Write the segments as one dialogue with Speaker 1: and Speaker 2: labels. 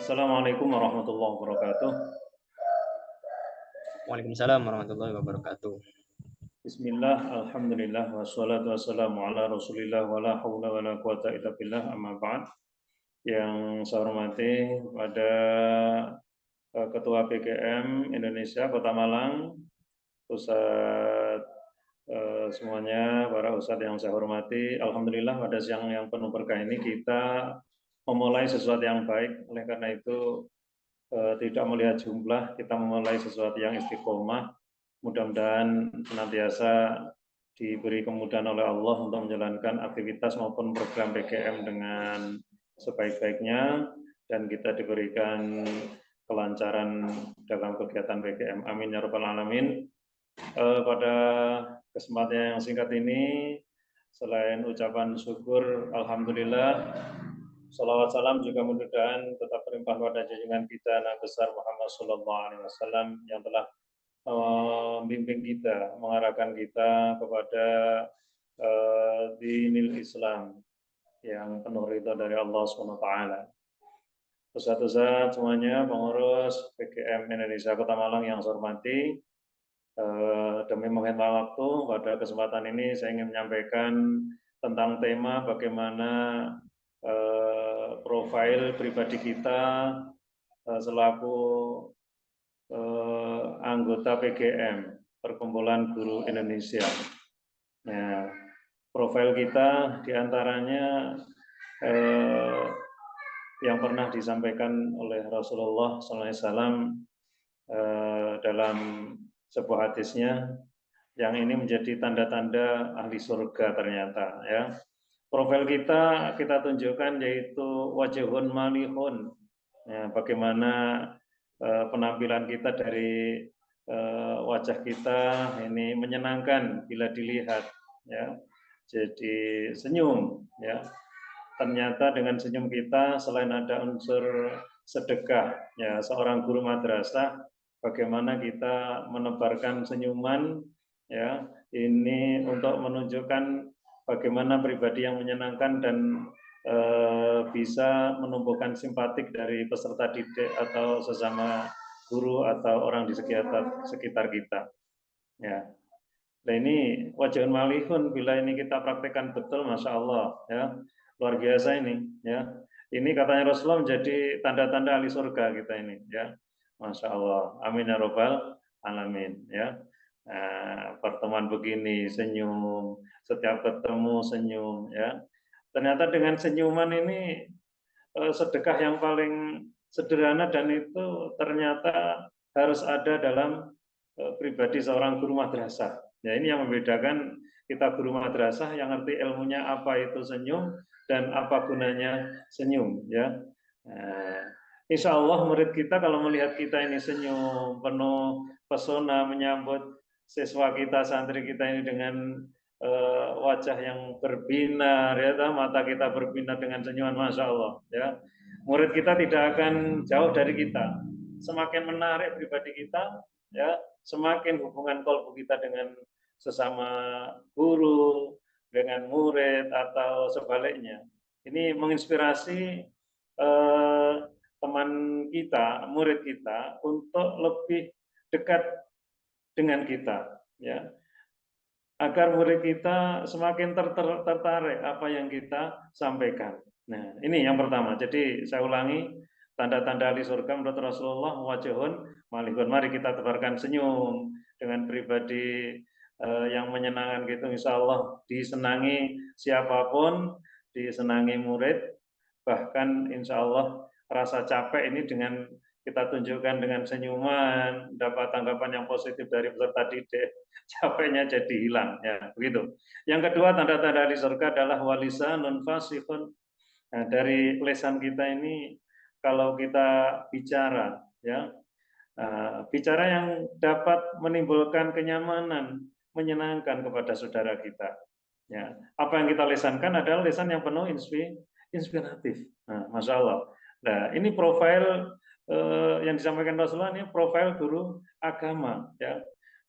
Speaker 1: Assalamualaikum warahmatullahi wabarakatuh.
Speaker 2: Waalaikumsalam warahmatullahi wabarakatuh.
Speaker 1: Bismillah, alhamdulillah, wassalatu wassalamu ala rasulillah, wa la hawla wa la quwata illa billah, amma ba'd. Yang saya hormati pada Ketua PGM Indonesia Kota Malang, Ustadz semuanya, para ustadz yang saya hormati, alhamdulillah pada siang yang penuh berkah ini kita memulai sesuatu yang baik. Oleh karena itu tidak melihat jumlah, kita memulai sesuatu yang istiqomah. Mudah-mudahan senantiasa diberi kemudahan oleh Allah untuk menjalankan aktivitas maupun program PGM dengan sebaik-baiknya, dan kita diberikan kelancaran dalam kegiatan PGM. Amin ya rabbal alamin. Pada kesempatan yang singkat ini, selain ucapan syukur, alhamdulillah, salawat salam juga mudah-mudahan tetap berlimpah pada junjungan kita Nabi besar Muhammad Sallallahu Alaihi Wasallam yang telah membimbing kita, mengarahkan kita kepada dinil Islam yang penuh ridha dari Allah SWT. Ustadz-ustadz semuanya, pengurus PGM Indonesia Kota Malang yang saya hormati, demi menghemat waktu, pada kesempatan ini saya ingin menyampaikan tentang tema bagaimana profil pribadi kita selaku anggota PGM, Perkumpulan Guru Indonesia. Nah, profil kita diantaranya yang pernah disampaikan oleh Rasulullah SAW dalam sebuah hadisnya, yang ini menjadi tanda-tanda ahli surga ternyata, ya. Profil kita tunjukkan yaitu wajhun malihun. Ya, bagaimana penampilan kita dari wajah kita ini menyenangkan bila dilihat, ya. Jadi senyum, ya. Ternyata dengan senyum kita selain ada unsur sedekah, ya, seorang guru madrasah, bagaimana kita menebarkan senyuman, ya, ini untuk menunjukkan bagaimana pribadi yang menyenangkan dan bisa menumbuhkan simpatik dari peserta didik atau sesama guru atau orang di sekitar kita. Ya. Nah ini wajahun malihun, bila ini kita praktekkan betul, masya Allah, ya, luar biasa ini, ya. Ini katanya Rasulullah menjadi tanda-tanda ahli surga kita ini, ya, masya Allah. Amin ya robbal alamin, ya. Nah, pertemuan begini senyum, setiap ketemu senyum, ya. Ternyata dengan senyuman ini sedekah yang paling sederhana, dan itu ternyata harus ada dalam pribadi seorang guru madrasah. Ya, ini yang membedakan kita guru madrasah yang ngerti ilmunya apa itu senyum dan apa gunanya senyum, ya. Insya Allah murid kita kalau melihat kita ini senyum, penuh pesona menyambut siswa kita, santri kita ini dengan wajah yang berbinar, ya, mata kita berbinar dengan senyuman, masya Allah, ya. Murid kita tidak akan jauh dari kita. Semakin menarik pribadi kita, ya, semakin hubungan kolbu kita dengan sesama guru, dengan murid atau sebaliknya. Ini menginspirasi teman kita, murid kita untuk lebih dekat dengan kita, ya, agar murid kita semakin tertarik apa yang kita sampaikan. Nah, ini yang pertama. Jadi saya ulangi, tanda-tanda ahli surga menurut Rasulullah wajhun malihun. Mari kita tebarkan senyum dengan pribadi yang menyenangkan gitu. Insya Allah disenangi siapapun, disenangi murid, bahkan insya Allah rasa capek ini dengan kita tunjukkan dengan senyuman, dapat tanggapan yang positif dari peserta didik, capeknya jadi hilang, ya, begitu. Yang kedua, tanda-tanda di surga adalah walisanun fasihun. Nah, dari lisan kita ini kalau kita bicara, ya, bicara yang dapat menimbulkan kenyamanan, menyenangkan kepada saudara kita. Ya, apa yang kita lisankan adalah lisan yang penuh inspiratif. Nah, masya Allah. Nah, ini profil yang disampaikan Rasulullah, ini profil guru agama, ya.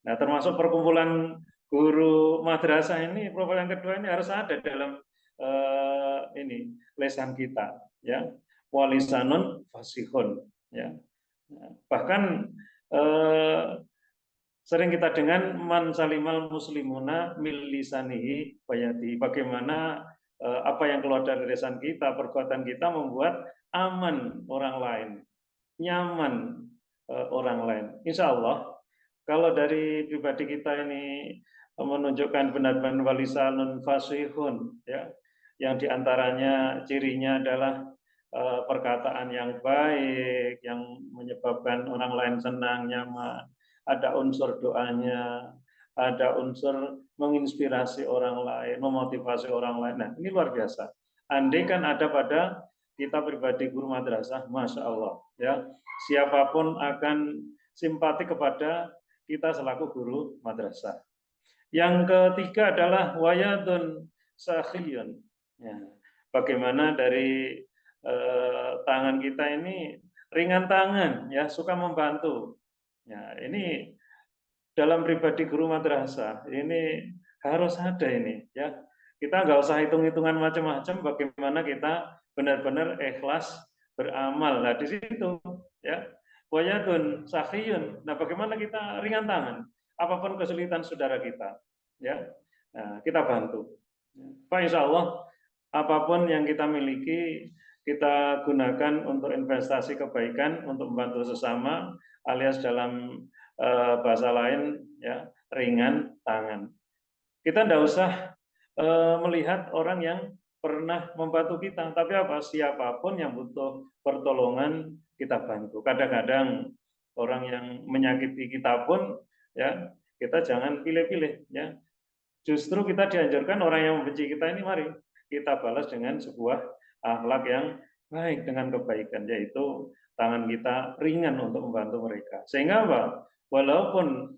Speaker 1: Nah, termasuk perkumpulan guru madrasah ini, profil yang kedua ini harus ada dalam ini lisan kita, ya. walisanun fasihun. Ya. Bahkan sering kita dengar man salimal muslimuna mil lisanihi bayati. Bagaimana apa yang keluar dari lisan kita, perbuatan kita membuat aman orang lain, nyaman orang lain. Insya Allah, kalau dari pribadi kita ini menunjukkan benar-benar walisanun fasihun, ya, yang diantaranya cirinya adalah perkataan yang baik, yang menyebabkan orang lain senang, nyaman, ada unsur doanya, ada unsur menginspirasi orang lain, memotivasi orang lain. Nah, ini luar biasa. Andai kan ada pada kita pribadi guru madrasah, Masya Allah, ya, siapapun akan simpati kepada kita selaku guru madrasah. Yang ketiga adalah wayadun sakhiyun. Ya, bagaimana dari tangan kita ini ringan tangan, ya, suka membantu. Ya, ini dalam pribadi guru madrasah ini harus ada ini, ya. Kita nggak usah hitung-hitungan macam-macam, bagaimana kita benar-benar ikhlas beramal. Nah, di situ, ya, wayadun sakhiyun. Nah, bagaimana kita ringan tangan apapun kesulitan saudara kita, ya. Nah, kita bantu. Pak, insya Allah apapun yang kita miliki kita gunakan untuk investasi kebaikan, untuk membantu sesama, alias dalam bahasa lain, ya, ringan tangan. Kita tidak usah melihat orang yang pernah membantu kita, tapi apa, siapapun yang butuh pertolongan kita bantu. Kadang-kadang orang yang menyakiti kita pun, ya, kita jangan pilih-pilih, ya. Justru kita dianjurkan orang yang membenci kita ini, mari kita balas dengan sebuah akhlak yang baik, dengan kebaikan, yaitu tangan kita ringan untuk membantu mereka. Sehingga apa? Walaupun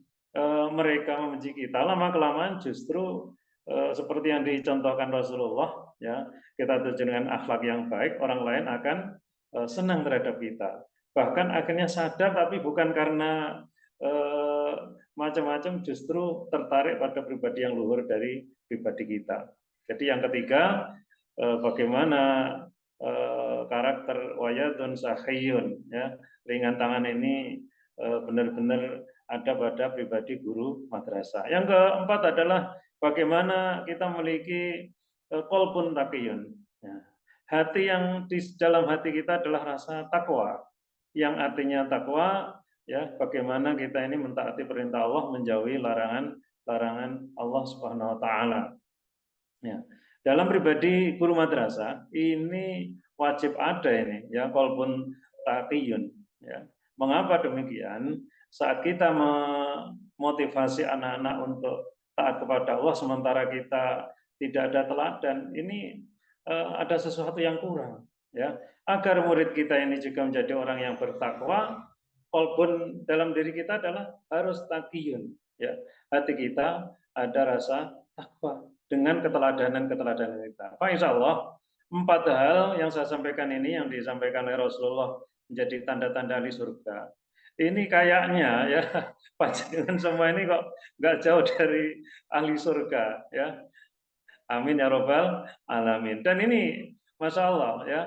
Speaker 1: mereka membenci kita, lama kelamaan justru seperti yang dicontohkan Rasulullah, ya, kita tuju dengan akhlak yang baik, orang lain akan senang terhadap kita. Bahkan akhirnya sadar, tapi bukan karena macam-macam, justru tertarik pada pribadi yang luhur dari pribadi kita. Jadi yang ketiga, bagaimana karakter wayadun sahiyun, ya, ringan tangan ini benar-benar ada pada pribadi guru madrasah. Yang keempat adalah bagaimana kita memiliki qalbun taqiyun, ya. Hati yang di dalam hati kita adalah rasa takwa, yang artinya takwa, ya, bagaimana kita ini mentaati perintah Allah, menjauhi larangan Allah Subhanahu wa taala. Ya. Dalam pribadi guru madrasah ini wajib ada ini, ya, qalbun taqiyun, ya. Mengapa demikian? Saat kita memotivasi anak-anak untuk taat kepada Allah sementara kita tidak ada teladan, ini ada sesuatu yang kurang, ya. Agar murid kita ini juga menjadi orang yang bertakwa, qalbun dalam diri kita adalah harus taqiyun, ya. Hati kita ada rasa takwa dengan keteladanan kita. Pak, insya Allah 4 hal yang saya sampaikan ini, yang disampaikan oleh Rasulullah, menjadi tanda-tanda ahli surga. Ini kayaknya, ya, panjenengan semua ini kok nggak jauh dari ahli surga, ya. Amin ya robbal alamin. Dan ini Masya Allah, ya,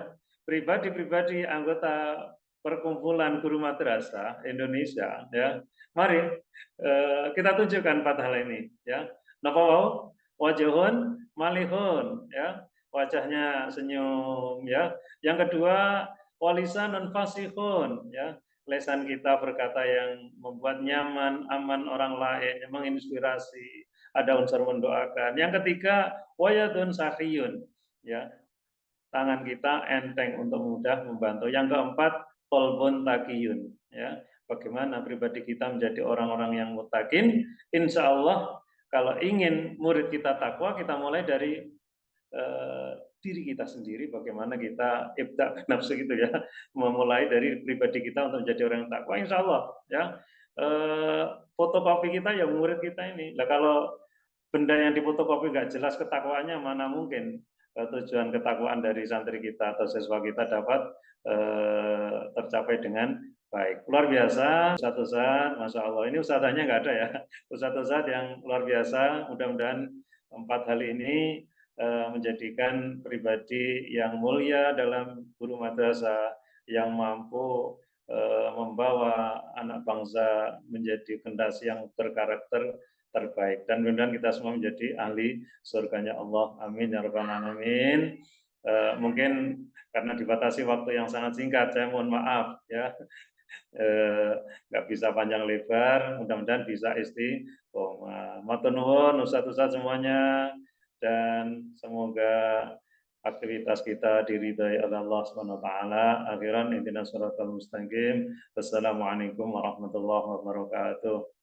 Speaker 1: pribadi-pribadi anggota perkumpulan guru madrasah Indonesia, ya, mari kita tunjukkan 4 hal ini, ya. Napa wajahun malihun, ya, wajahnya senyum, ya. Yang kedua, walisanun fasihun, ya, lesan kita berkata yang membuat nyaman, aman orang lain, yang menginspirasi, ada unsur mendoakan. Yang ketiga, wayadun sakhiyun, ya, tangan kita enteng untuk mudah membantu. Yang keempat, qalbun taqiyun, ya, bagaimana pribadi kita menjadi orang-orang yang muttaqin. Insya Allah kalau ingin murid kita takwa, kita mulai dari diri kita sendiri, bagaimana kita ibda nafsu gitu, ya, memulai dari pribadi kita untuk menjadi orang yang takwa. Insya Allah, ya, fotokopi kita ya murid kita ini. Nah, kalau benda yang difotokopi nggak jelas ketakwaannya, mana mungkin tujuan ketakwaan dari santri kita atau siswa kita dapat tercapai dengan baik. Luar biasa, Ustadz, Masya Allah. Ini ustadzanya nggak ada, ya. Ustadz yang luar biasa, mudah-mudahan 4 hal ini menjadikan pribadi yang mulia dalam guru madrasah, yang mampu membawa anak bangsa menjadi generasi yang berkarakter terbaik, dan mudah-mudahan kita semua menjadi ahli surganya Allah. Amin ya rabbal alamin. Mungkin karena dibatasi waktu yang sangat singkat, saya mohon maaf ya, nggak bisa panjang lebar. Mudah-mudahan bisa istiqomah. Matur nuwun ustaz-ustaz semuanya, dan semoga aktivitas kita diridhai oleh Allah Subhanahu wa taala. Akhiran ihdinas shiratal mustaqim. Wassalamualaikum warahmatullahi wabarakatuh.